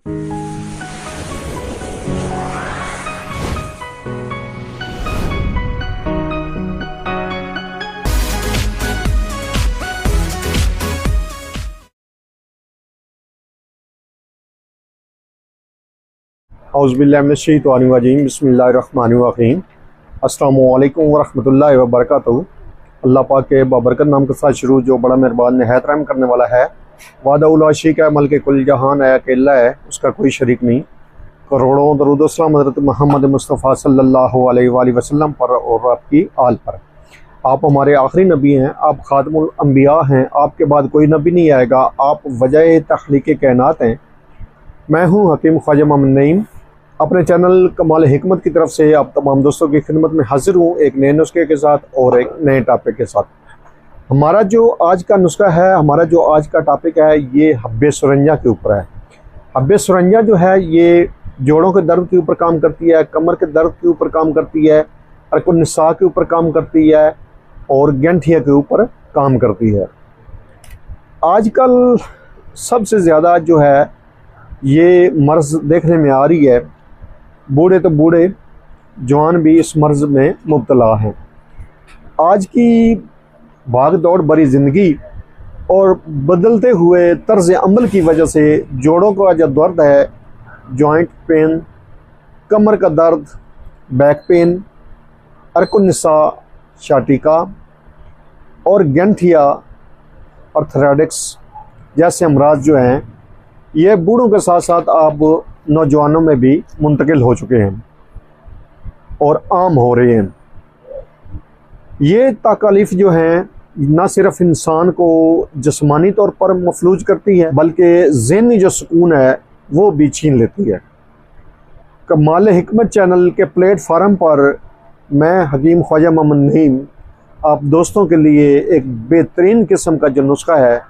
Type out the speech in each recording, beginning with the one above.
औज़ुबिल्लाहिमिनश्शैतानिर्रजीम बिस्मिल्लाहिर्रहमानिर्रहीम। अस्सलामु अलैकुम वरहमतुल्लाहि वबरकातुहू। अल्लाह पाक के बाबरकत नाम के साथ शुरू, जो बड़ा मेहरबान निहायत रहम करने वाला है। वादा शरीक है, मल्क कुल जहान है, अकेला है, उसका कोई शरीक नहीं। करोड़ों दरूद व सलाम हज़रत मोहम्मद मुस्तफ़ा सल्लल्लाहु अलैहि वसल्लम पर और आपकी आल पर। आप हमारे आखिरी नबी हैं, आप खातमुल अंबिया हैं, आपके बाद कोई नबी नहीं आएगा, आप वजह तख्लीक़ कायनात हैं। मैं हूँ हकीम ख्वाजा मोहम्मद नईम, अपने चैनल कमाल हिकमत की तरफ से आप तमाम दोस्तों की खिदमत में हाजिर हूँ, एक नए नुस्खे के साथ और एक नए टॉपिक के साथ। हमारा जो आज का नुस्खा है, हमारा जो आज का टॉपिक है, ये हब्बे सुरंजा के ऊपर है। हब्बे सुरंजा जो है ये जोड़ों के दर्द के ऊपर काम करती है, कमर के दर्द के ऊपर काम करती है, अरकुन्निसा के ऊपर काम करती है और गंठिया के ऊपर काम करती है। आजकल सबसे ज़्यादा जो है ये मर्ज़ देखने में आ रही है, बूढ़े तो बूढ़े, जवान भी इस मर्ज़ में मुब्तला हैं। आज की भाग दौड़ भरी ज़िंदगी और बदलते हुए तर्ज़ अमल की वजह से जोड़ों का जो दर्द है, जॉइंट पेन, कमर का दर्द, बैक पेन, अरकुन्निसा, शाटिका और गंठिया, आर्थराइटिस जैसे अमराज जो हैं, ये बूढ़ों के साथ साथ अब नौजवानों में भी मुंतकिल हो चुके हैं और आम हो रहे हैं। ये तकलीफ़ जो हैं न सिर्फ इंसान को जिस्मानी तौर पर मफलूज करती है, बल्कि ज़हनी जो सुकून है वो भी छीन लेती है। कमाल हिकमत चैनल के प्लेटफार्म पर मैं हकीम ख्वाजा मोहम्मद नईम आप दोस्तों के लिए एक बेहतरीन किस्म का जो नुस्खा है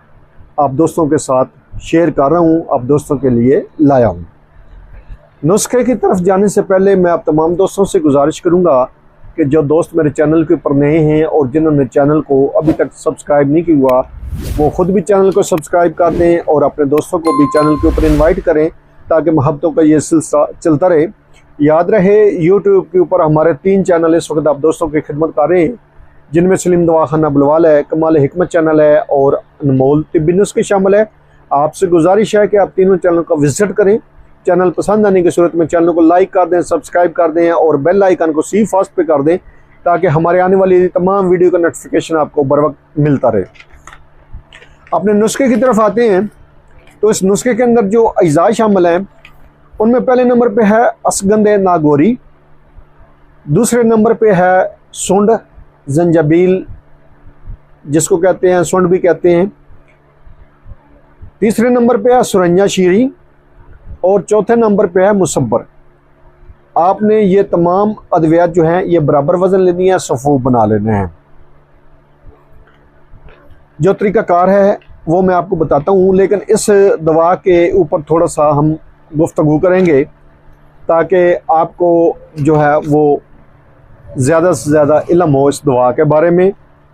आप दोस्तों के साथ शेयर कर रहा हूँ, आप दोस्तों के लिए लाया हूँ। नुस्खे की तरफ जाने से पहले मैं आप तमाम दोस्तों से गुजारिश करूंगा कि जो दोस्त मेरे चैनल के ऊपर नए हैं और जिन्होंने चैनल को अभी तक सब्सक्राइब नहीं किया, वो ख़ुद भी चैनल को सब्सक्राइब कर दें और अपने दोस्तों को भी चैनल के ऊपर इनवाइट करें, ताकि मोहब्बतों का ये सिलसिला चलता रहे। याद रहे, यूट्यूब के ऊपर हमारे 3 चैनल इस वक्त आप दोस्तों की खिदमत कर रहे हैं, जिनमें सलीम दवाखाना बुलवाल है, कमाल हिकमत चैनल है और अनमोल तिब्बी नुस्खे शामिल है। आपसे गुजारिश है कि आप तीनों चैनल को विजिट करें। चैनल पसंद आने की सूरत में चैनल को लाइक कर दें, सब्सक्राइब कर दें और बेल आइकन को सी फास्ट पे कर दें, ताकि हमारे आने वाली तमाम वीडियो का नोटिफिकेशन आपको बर वक्त मिलता रहे। अपने नुस्खे की तरफ आते हैं, तो इस नुस्खे के अंदर जो अज्जा शामिल हैं, उनमें पहले नंबर पे है असगंदे नागौरी, दूसरे नंबर पे है सुंड जंजाबील, जिसको कहते हैं सुंड भी कहते हैं, तीसरे नंबर पे है सुरंजा शीरी और चौथे नंबर पे है मुसब्बर। आपने ये तमाम अद्वियात जो हैं ये बराबर वज़न लेनी है, सफ़ूफ बना लेने हैं। जो तरीक़ाकार है वो मैं आपको बताता हूँ, लेकिन इस दवा के ऊपर थोड़ा सा हम गुफ्तगू करेंगे, ताकि आपको जो है वो ज़्यादा से ज़्यादा इल्म हो इस दवा के बारे में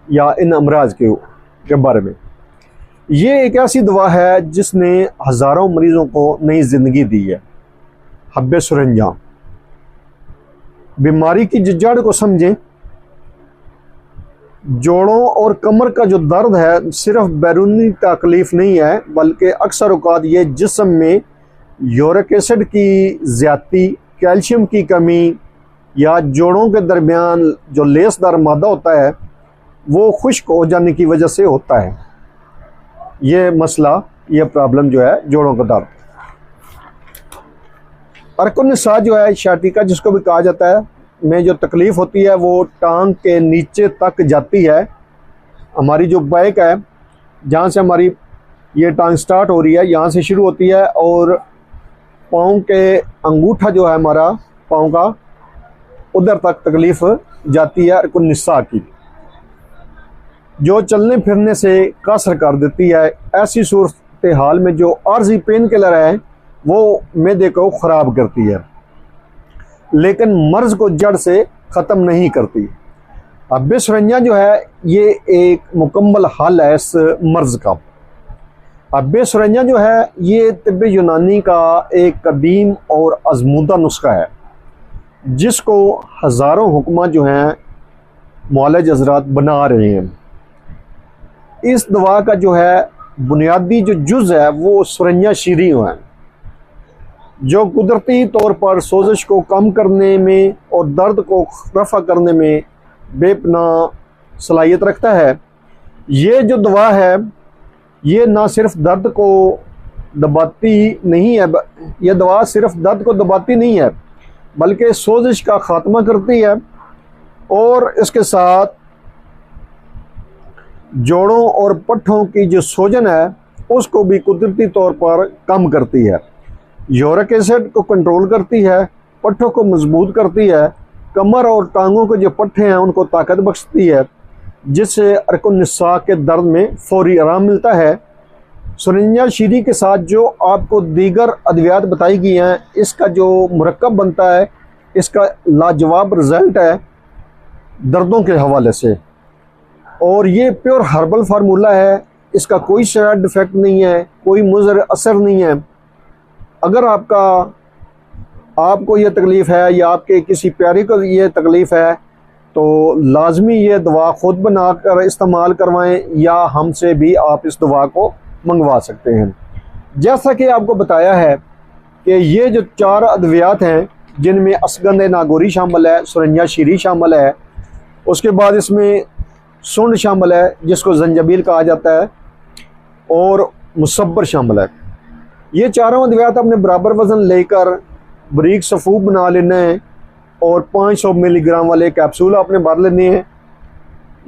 या इन अमराज के बारे में। ये एक ऐसी दवा है जिसने हज़ारों मरीज़ों को नई ज़िंदगी दी है। हब्बे सुरंजा, बीमारी की जड़ को समझें। जोड़ों और कमर का जो दर्द है सिर्फ बैरूनी तकलीफ़ नहीं है, बल्कि अक्सर औक़ात ये जिस्म में यूरिक एसिड की ज़्यादती, कैल्शियम की कमी या जोड़ों के दरमियान जो लेसदार मादा होता है वो खुश्क हो जाने की वजह से होता है। ये मसला, ये प्रॉब्लम जो है जोड़ों का दर्द। अरकुन्निसा जो है, शाटिका जिसको भी कहा जाता है, में जो तकलीफ़ होती है वो टांग के नीचे तक जाती है। हमारी जो बैक है, जहाँ से हमारी ये टांग स्टार्ट हो रही है, यहाँ से शुरू होती है और पाँव के अंगूठा जो है हमारा पाँव का, उधर तक तकलीफ़ जाती है अरकुन्निसा की, जो चलने फिरने से कसर कर देती है। ऐसी सूरत हाल में जो आर्जी पेन किलर है वो मैदे को ख़राब करती है, लेकिन मर्ज़ को जड़ से ख़त्म नहीं करती। हब्बे सुरंजा जो है ये एक मुकम्मल हल है इस मर्ज़ का। अब बेसुरंजा जो है ये तिब्ब यूनानी का एक कदीम और आजमूदा नुस्खा है, जिसको हज़ारों हुक्मा जो हैं मुआलिज हज़रात बना रहे हैं। इस दवा का जो है बुनियादी जो जुज़ है वो सुरंजा शीरी है, जो कुदरती तौर पर सोजिश को कम करने में और दर्द को रफ़ा करने में बेपनाह सलाहियत रखता है। ये जो दवा है ये ना सिर्फ दर्द को दबाती नहीं है, यह दवा सिर्फ दर्द को दबाती नहीं है बल्कि सोजिश का ख़ात्मा करती है, और इसके साथ जोड़ों और पट्ठों की जो सूजन है उसको भी कुदरती तौर पर कम करती है, यूरिक एसिड को कंट्रोल करती है, पट्ठों को मजबूत करती है, कमर और टांगों के जो पट्ठे हैं उनको ताकत बख्शती है, जिससे अरकुन निसा के दर्द में फौरी आराम मिलता है। सुरंजा शीरी के साथ जो आपको दीगर अद्वियात बताई गई हैं, इसका जो मुरक्कब बनता है इसका लाजवाब रिज़ल्ट है दर्दों के हवाले से, और ये प्योर हर्बल फार्मूला है, इसका कोई साइड इफ़ेक्ट नहीं है, कोई मुज़र असर नहीं है। अगर आपको ये तकलीफ़ है या आपके किसी प्यारे को ये तकलीफ़ है तो लाजमी ये दवा ख़ुद बनाकर इस्तेमाल करवाएं, या हमसे भी आप इस दवा को मंगवा सकते हैं। जैसा कि आपको बताया है कि ये जो 4 अद्वियात हैं जिनमें असगंध नागौरी शामिल है, सुरंजा शीरी शामिल है, उसके बाद इसमें सुंड शामिल है जिसको जंजबील कहा जाता है, और मुसब्बर शामिल है। ये चारों अद्वियात अपने बराबर वज़न लेकर बारीक सफ़ूफ बना लेना है और 500 मिलीग्राम वाले कैप्सूल आपने भर लेने हैं।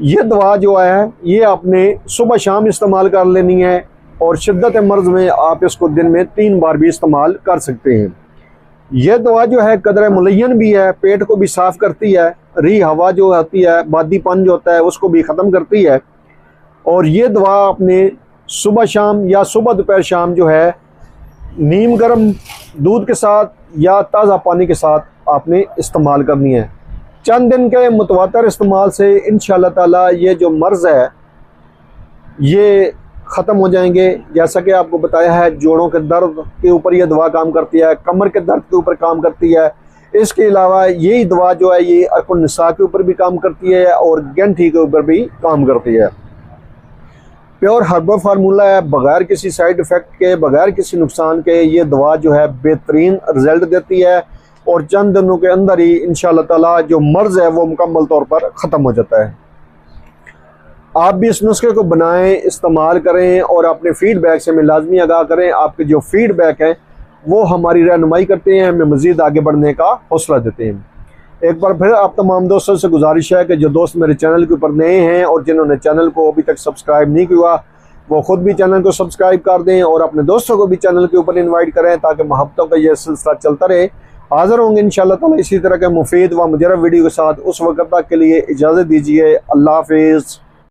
ये दवा जो है ये आपने सुबह शाम इस्तेमाल कर लेनी है, और शिद्दत मर्ज़ में आप इसको दिन में 3 बार भी इस्तेमाल कर सकते हैं। यह दवा जो है कदर मुलय्यन भी है, पेट को भी साफ़ करती है, री हवा जो होती है, बादीपन जो होता है उसको भी ख़त्म करती है। और ये दवा आपने सुबह शाम या सुबह दोपहर शाम जो है नीम गर्म दूध के साथ या ताज़ा पानी के साथ आपने इस्तेमाल करनी है। चंद दिन के मुतवातर इस्तेमाल से इंशाअल्लाह ताला ये जो मर्ज़ है ये ख़त्म हो जाएंगे। जैसा कि आपको बताया है, जोड़ों के दर्द के ऊपर ये दवा काम करती है, कमर के दर्द के ऊपर काम करती है। इसके अलावा यही दवा जो है ये अरकुन निसा के ऊपर भी काम करती है और गंठी के ऊपर भी काम करती है। प्योर हर्बल फार्मूला है, बगैर किसी साइड इफ़ेक्ट के, बगैर किसी नुकसान के ये दवा जो है बेहतरीन रिज़ल्ट देती है, और चंद दिनों के अंदर ही इंशाअल्लाह ताला जो मर्ज़ है वो मुकम्मल तौर पर ख़त्म हो जाता है। आप भी इस नुस्खे को बनाएं, इस्तेमाल करें और अपने फ़ीडबैक से हमें लाजमी आगाह करें। आपके जो फ़ीडबैक हैं वो हमारी रहनुमाई करते हैं, हमें मज़ीद आगे बढ़ने का हौसला देते हैं। एक बार फिर आप तमाम दोस्तों से गुजारिश है कि जो दोस्त मेरे चैनल के ऊपर नए हैं और जिन्होंने चैनल को अभी तक सब्सक्राइब नहीं किया वो ख़ुद भी चैनल को सब्सक्राइब कर दें और अपने दोस्तों को भी चैनल के ऊपर इन्वाइट करें, ताकि मोहब्बतों का यह सिलसिला चलता रहे। हाज़िर होंगे इंशाअल्लाह ताला इसी तरह के मुफीद व मुजरब वीडियो के साथ। उस वक्त तक के लिए इजाज़त दीजिए। अल्लाह हाफ़िज़।